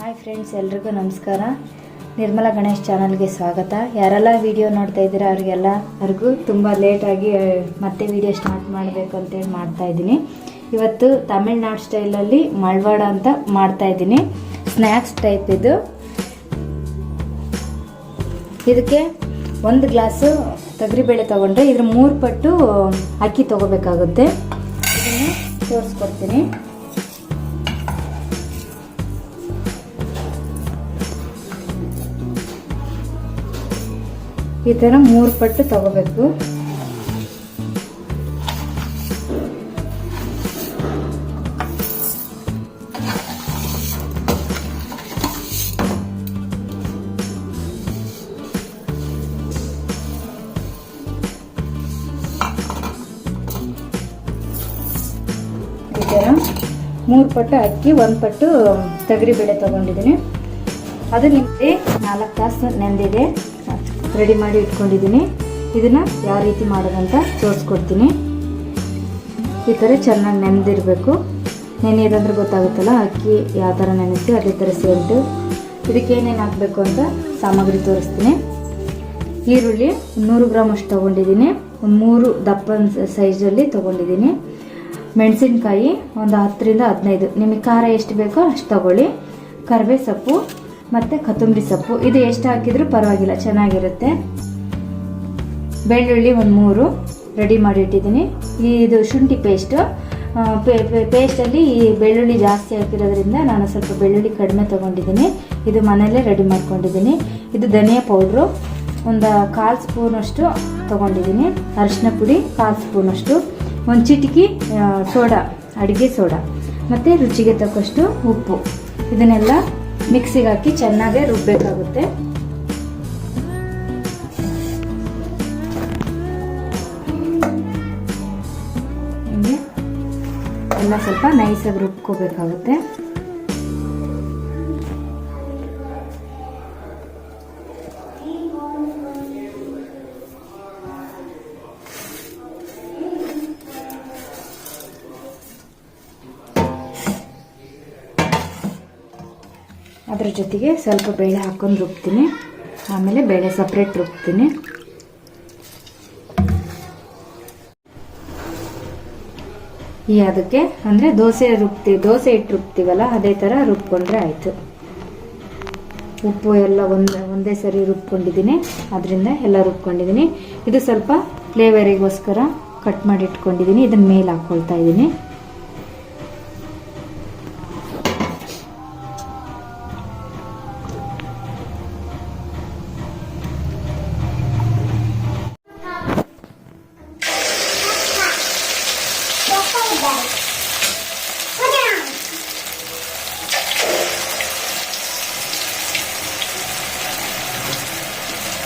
Hi friends, ಎಲ್ರಿಗೂ ನಮಸ್ಕಾರ. ನಿರ್ಮಲಾ ಗಣೇಶ್ ಚಾನಲ್ಗೆ ಸ್ವಾಗತ. ಯಾರೆಲ್ಲ ವಿಡಿಯೋ ನೋಡ್ತಾ ಇದ್ದೀರಾ ಅವ್ರಿಗೆಲ್ಲರಿಗೂ ತುಂಬ ಲೇಟಾಗಿ ಮತ್ತೆ ವಿಡಿಯೋ ಸ್ಟಾರ್ಟ್ ಮಾಡಬೇಕು ಅಂತೇಳಿ ಮಾಡ್ತಾಯಿದ್ದೀನಿ. ಇವತ್ತು ತಮಿಳ್ನಾಡು ಸ್ಟೈಲಲ್ಲಿ ಮಳ್ವಾಡ ಅಂತ ಮಾಡ್ತಾಯಿದ್ದೀನಿ. ಸ್ನ್ಯಾಕ್ಸ್ ಟೈಪ್ ಇದು. ಇದಕ್ಕೆ 1 ಗ್ಲಾಸು ತೊಗರಿಬೇಳೆ ತೊಗೊಂಡ್ರೆ ಇದ್ರ 3 ಪಟ್ಟು ಅಕ್ಕಿ ತೊಗೋಬೇಕಾಗುತ್ತೆ. ಇದನ್ನು ತೋರಿಸ್ಕೊಡ್ತೀನಿ. ಈ ಥರ 3 ಪಟ್ಟು ತಗೋಬೇಕು. ಈ ಥರ 3 ಪಟ್ಟು ಅಕ್ಕಿ, 1 ಪಟ್ಟು ತೊಗರಿಬೇಳೆ ತಗೊಂಡಿದ್ದೀನಿ. ಅದು ನಿಮಗೆ 4 ತಾಸು ನೆಂದಿದೆ. ರೆಡಿ ಮಾಡಿ ಇಟ್ಕೊಂಡಿದ್ದೀನಿ. ಇದನ್ನು ಯಾವ ರೀತಿ ಮಾಡೋದಂತ ತೋರಿಸ್ಕೊಡ್ತೀನಿ. ಈ ಥರ ಚೆನ್ನಾಗಿ ನೆನೆದಿರಬೇಕು. ನೆನೆಯೋದಂದ್ರೆ ಗೊತ್ತಾಗುತ್ತಲ್ಲ, ಅಕ್ಕಿ ಯಾವ ಥರ ನೆನೆಸ್ತೀವಿ ಅದೇ ಥರ ಸೇರಿಟ್ಟು. ಇದಕ್ಕೆ ಏನೇನು ಹಾಕಬೇಕು ಅಂತ ಸಾಮಗ್ರಿ ತೋರಿಸ್ತೀನಿ. ಈರುಳ್ಳಿ 100 ಗ್ರಾಮ್ ಅಷ್ಟು ತೊಗೊಂಡಿದ್ದೀನಿ. 3 ದಪ್ಪ ಸೈಜಲ್ಲಿ ತೊಗೊಂಡಿದ್ದೀನಿ. ಮೆಣಸಿನ್ಕಾಯಿ ಒಂದು 10 ರಿಂದ 15. ನಿಮಗೆ ಖಾರ ಎಷ್ಟು ಬೇಕೋ ಅಷ್ಟು ತೊಗೊಳ್ಳಿ. ಕರಿಬೇವು ಸೊಪ್ಪು ಮತ್ತು ಕೊತ್ತಂಬರಿ ಸೊಪ್ಪು, ಇದು ಎಷ್ಟು ಹಾಕಿದರೂ ಪರವಾಗಿಲ್ಲ, ಚೆನ್ನಾಗಿರುತ್ತೆ. ಬೆಳ್ಳುಳ್ಳಿ ಒಂದು 3 ರೆಡಿ ಮಾಡಿ ಇಟ್ಟಿದ್ದೀನಿ. ಇದು ಶುಂಠಿ ಪೇಸ್ಟು. ಪೇಸ್ಟಲ್ಲಿ ಈ ಬೆಳ್ಳುಳ್ಳಿ ಜಾಸ್ತಿ ಹಾಕಿರೋದ್ರಿಂದ ನಾನು ಸ್ವಲ್ಪ ಬೆಳ್ಳುಳ್ಳಿ ಕಡಿಮೆ ತೊಗೊಂಡಿದ್ದೀನಿ. ಇದು ಮನೆಯಲ್ಲೇ ರೆಡಿ ಮಾಡ್ಕೊಂಡಿದ್ದೀನಿ. ಇದು ಧನಿಯಾ ಪೌಡ್ರು ಒಂದು 1/4 ಸ್ಪೂನಷ್ಟು ತೊಗೊಂಡಿದ್ದೀನಿ. ಅರಿಶಿನ ಪುಡಿ 1/4 ಸ್ಪೂನಷ್ಟು, ಒಂದು ಚಿಟಿಕೆ ಸೋಡಾ, ಅಡುಗೆ ಸೋಡಾ, ಮತ್ತು ರುಚಿಗೆ ತಕ್ಕಷ್ಟು ಉಪ್ಪು. ಇದನ್ನೆಲ್ಲ ಮಿಕ್ಸಿಗೆ ಹಾಕಿ ಚೆನ್ನಾಗಿ ರುಬ್ಬಬೇಕಾಗುತ್ತೆ. ಹಿಂಗೆ ಎಲ್ಲ ಸ್ವಲ್ಪ ನೈಸಾಗಿ ರುಬ್ಕೋಬೇಕಾಗುತ್ತೆ. ಅದ್ರ ಜೊತೆಗೆ ಸ್ವಲ್ಪ ಬೇಳೆ ಹಾಕೊಂಡು ರುಬ್ತೀನಿ. ಆಮೇಲೆ ಬೇಳೆ ಸಪ್ರೇಟ್ ರುಬ್ತೀನಿ. ಅದಕ್ಕೆ ಅಂದರೆ ದೋಸೆ ಹಿಟ್ಟು ರುಬ್ತೀವಲ್ಲ ಅದೇ ಥರ ರುಬ್ಕೊಂಡ್ರೆ ಆಯಿತು. ಉಪ್ಪು ಎಲ್ಲ ಒಂದೇ ಸರಿ ರುಬ್ಕೊಂಡಿದ್ದೀನಿ. ಅದರಿಂದ ಎಲ್ಲ ರುಬ್ಕೊಂಡಿದ್ದೀನಿ. ಇದು ಸ್ವಲ್ಪ ಫ್ಲೇವರಿಗೋಸ್ಕರ ಕಟ್ ಮಾಡಿ ಇಟ್ಕೊಂಡಿದ್ದೀನಿ. ಇದನ್ನ ಮೇಲೆ ಹಾಕ್ಕೊಳ್ತಾ ಇದ್ದೀನಿ.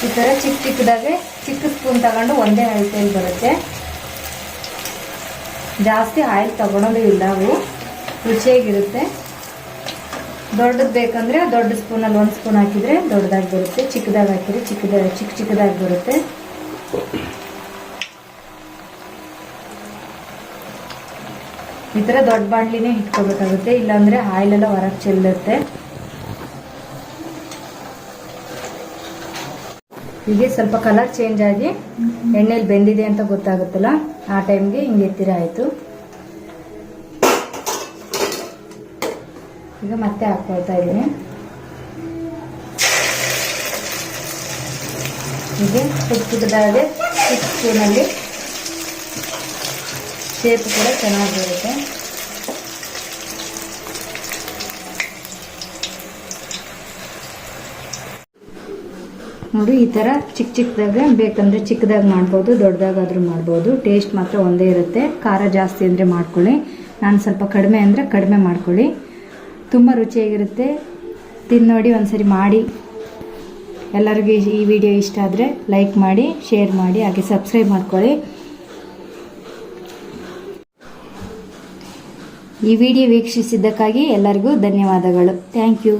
ಈ ಥರ ಚಿಕ್ಕದಾಗೆ ಚಿಕ್ಕ ಸ್ಪೂನ್ ತಗೊಂಡು ಒಂದೇ ಅಳತೆಯಲ್ಲಿ ಬರುತ್ತೆ. ಜಾಸ್ತಿ ಆಯಿಲ್ ತಗೊಳೋದು ಇಲ್ಲ, ಅವು ರುಚಿಯಾಗಿರುತ್ತೆ. ದೊಡ್ಡದು ಬೇಕಂದರೆ ದೊಡ್ಡ ಸ್ಪೂನಲ್ಲಿ 1 ಸ್ಪೂನ್ ಹಾಕಿದರೆ ದೊಡ್ಡದಾಗಿ ಬರುತ್ತೆ. ಚಿಕ್ಕದಾಗಿ ಹಾಕಿದರೆ ಚಿಕ್ಕದಾಗಿ ಬರುತ್ತೆ. ಈ ಥರ ದೊಡ್ಡ ಬಾಣಲಿನೇ ಇಟ್ಕೋಬೇಕಾಗುತ್ತೆ, ಇಲ್ಲಾಂದರೆ ಆಯಿಲೆಲ್ಲ ಹೊರಗೆ ಚೆಲ್ಲುತ್ತೆ. ಹೀಗೆ ಸ್ವಲ್ಪ ಕಲರ್ ಚೇಂಜ್ ಆಗಿ ಎಣ್ಣೆಲಿ ಬೆಂದಿದೆ ಅಂತ ಗೊತ್ತಾಗುತ್ತಲ್ಲ, ಆ ಟೈಮ್ಗೆ ಹಿಂಗೆ ಎತ್ತಿರ ಆಯಿತು. ಈಗ ಮತ್ತೆ ಹಾಕ್ಕೊಳ್ತಾ ಇದ್ದೀನಿ. ಹೀಗೆ ಪುಟ್ಟದಾಗೆ ಚಿಕ್ಕ ಸ್ಪೂನಲ್ಲಿ ಶೇಪ್ ಕೂಡ ಚೆನ್ನಾಗಿ ಬರುತ್ತೆ. ನೋಡಿ, ಈ ಥರ ಚಿಕ್ಕದಾಗೆ ಬೇಕಂದರೆ ಚಿಕ್ಕದಾಗಿ ಮಾಡ್ಬೋದು, ದೊಡ್ಡದಾಗಾದರೂ ಮಾಡ್ಬೋದು. ಟೇಸ್ಟ್ ಮಾತ್ರ ಒಂದೇ ಇರುತ್ತೆ. ಖಾರ ಜಾಸ್ತಿ ಅಂದರೆ ಮಾಡ್ಕೊಳ್ಳಿ, ನಾನು ಸ್ವಲ್ಪ ಕಡಿಮೆ ಅಂದರೆ ಕಡಿಮೆ ಮಾಡ್ಕೊಳ್ಳಿ. ತುಂಬ ರುಚಿಯಾಗಿರುತ್ತೆ. ತಿಂದು ನೋಡಿ, ಒಂದ್ಸರಿ ಮಾಡಿ. ಎಲ್ಲರಿಗೂ ಈ ವಿಡಿಯೋ ಇಷ್ಟ ಆದರೆ ಲೈಕ್ ಮಾಡಿ, ಶೇರ್ ಮಾಡಿ, ಹಾಗೆ ಸಬ್ಸ್ಕ್ರೈಬ್ ಮಾಡ್ಕೊಳ್ಳಿ. ಈ ವಿಡಿಯೋ ವೀಕ್ಷಿಸಿದ್ದಕ್ಕಾಗಿ ಎಲ್ಲರಿಗೂ ಧನ್ಯವಾದಗಳು. Thank you.